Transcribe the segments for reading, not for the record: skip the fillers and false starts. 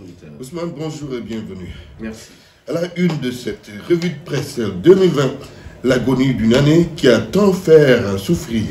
auditeurs. Ousmane, bonjour et bienvenue. Merci. À la une de cette revue de presse 2020, l'agonie d'une année qui a tant fait souffrir.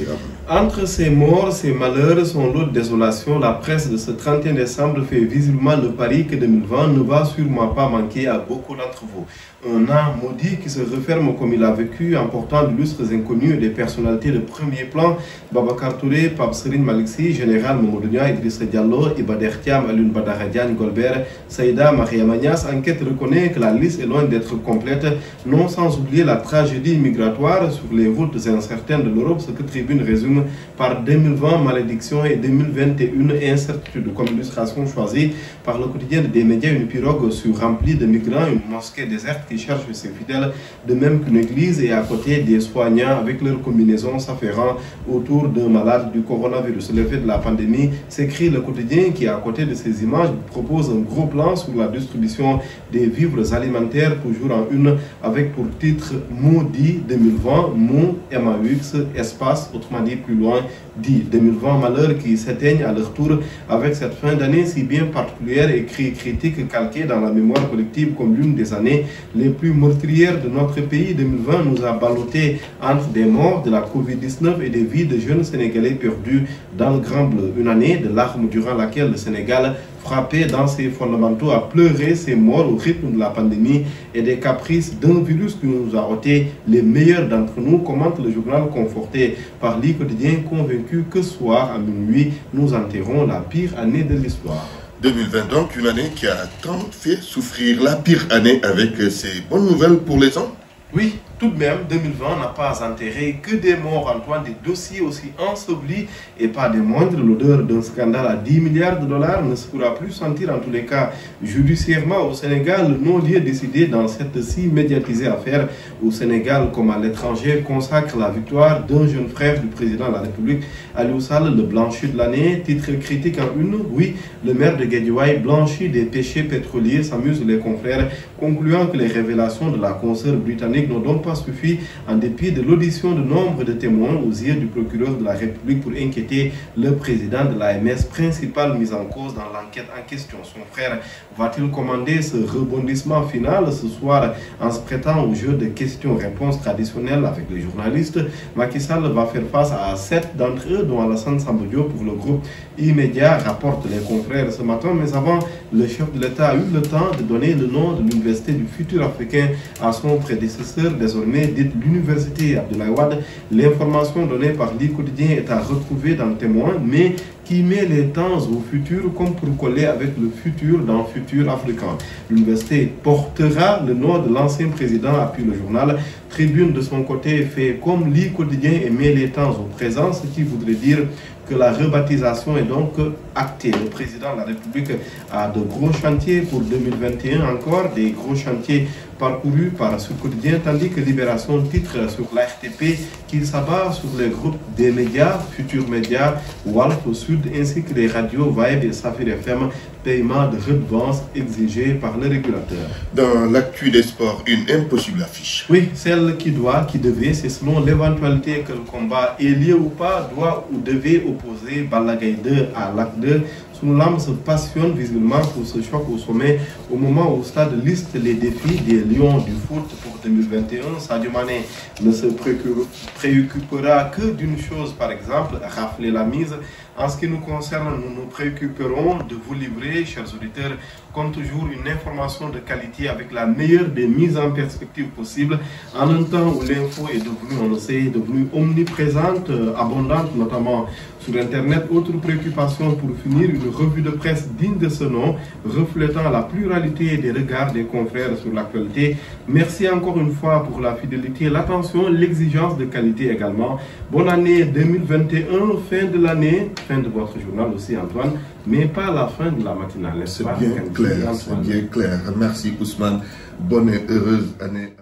Entre ces morts, ces malheurs, son lot de désolation, la presse de ce 31 décembre fait visiblement le pari que 2020 ne va sûrement pas manquer à beaucoup d'entre vous. Un an maudit qui se referme comme il a vécu, emportant d'illustres inconnus et des personnalités de premier plan, Babacar Touré, Pape Serigne Malick Sy, Général Mamadou Niang, Idrissa Diallo, Iba Der Thiam, Alioune Badara Diagne, Golbert, Saïda, Mariama Niasse. Enquête reconnaît que la liste est loin d'être complète, non sans oublier la tragédie migratoire sur les routes incertaines de l'Europe, ce que Tribune résume par 2020 malédiction et 2021 incertitude. Comme illustration choisie par le quotidien des médias, une pirogue remplie de migrants, une mosquée déserte qui cherche ses fidèles, de même qu'une église, et à côté des soignants avec leur combinaison s'affairant autour d'un malade du coronavirus. L'effet de la pandémie, s'écrit le quotidien qui, à côté de ces images, propose un gros plan sur la distribution des vivres alimentaires, toujours en une, avec pour titre Maudit 2020, mot MAUX, espace, autrement dit plus loin, dit 2020, malheur qui s'éteignent à leur tour avec cette fin d'année si bien particulière et critique calquée dans la mémoire collective comme l'une des années les plus meurtrières de notre pays. 2020 nous a ballotté entre des morts de la Covid-19 et des vies de jeunes Sénégalais perdus dans le Grand Bleu. Une année de larmes durant laquelle le Sénégal, frappé dans ses fondamentaux, a pleuré ses morts au rythme de la pandémie et des caprices d'un virus qui nous a ôté les meilleurs d'entre nous, commente le journal conforté par l'I Quotidien, convaincu que ce soir à minuit, nous enterrons la pire année de l'histoire. 2020 donc, une année qui a tant fait souffrir, la pire année avec ses bonnes nouvelles pour les gens. Oui, tout de même, 2020 n'a pas enterré que des morts, Antoine, des dossiers aussi ensevelis et pas des moindres. L'odeur d'un scandale à 10 milliards de dollars ne se pourra plus sentir, en tous les cas, judiciairement au Sénégal. Le non-lieu décidé dans cette si médiatisée affaire au Sénégal comme à l'étranger consacre la victoire d'un jeune frère du président de la République, Aliou Sall, le blanchi de l'année. Titre critique en une, oui, le maire de Guédiawaye, blanchi des péchés pétroliers, s'amuse les confrères, concluant que les révélations de la consoeur britannique n'ont donc pas suffi, en dépit de l'audition de nombre de témoins aux yeux du procureur de la République pour inquiéter le président de l'AMS, principal mis en cause dans l'enquête en question. Son frère va-t-il commander ce rebondissement final ce soir en se prêtant au jeu de questions-réponses traditionnelles avec les journalistes? Macky Sall va faire face à 7 d'entre eux, dont Alassane Samba Diop pour le groupe Immédiat, rapporte les confrères ce matin. Mais avant, le chef de l'État a eu le temps de donner le nom de l'université du futur africain à son prédécesseur, désormais dite l'université Abdoulaye Wade. L'information donnée par l'I Quotidien est à retrouver dans le Témoin, mais qui met les temps au futur comme pour coller avec le futur dans Futur africain. L'université portera le nom de l'ancien président, appuie le journal. Tribune de son côté fait comme l'I Quotidien et met les temps au présent, ce qui voudrait dire que la rebaptisation est donc actée. Le président de la République a de gros chantiers pour 2021, encore des gros chantiers parcourus par ce quotidien, tandis que Libération titre sur la RTP qu'il s'abat sur les groupes des médias, Futur Média, Walf au Sud, ainsi que les radios Vibe et Safir FM, paiement de redevance exigé par le régulateur. Dans l'actu des sports, une impossible affiche. Oui, celle qui devait, c'est selon l'éventualité que le combat est lié ou pas, doit ou devait opposer Balla Gaye 2 à Lac 2. Sunu Lamb se passionne visiblement pour ce choc au sommet au moment où Stade liste les défis des Lions du foot pour 2021. Sadio Mané ne se préoccupera que d'une chose, par exemple, rafler la mise. En ce qui nous concerne, nous nous préoccuperons de vous livrer, chers auditeurs, comme toujours, une information de qualité avec la meilleure des mises en perspective possibles, en un temps où l'info est devenue, on le sait, devenue omniprésente, abondante, notamment sur Internet. Autre préoccupation pour finir, une revue de presse digne de ce nom, reflétant la pluralité des regards des confrères sur l'actualité. Merci encore une fois pour la fidélité, l'attention, l'exigence de qualité également. Bonne année 2021, fin de l'année, fin de votre journal aussi, Antoine, mais pas la fin de la matinale. C'est bien clair, c'est bien clair. Merci Ousmane, bonne et heureuse année.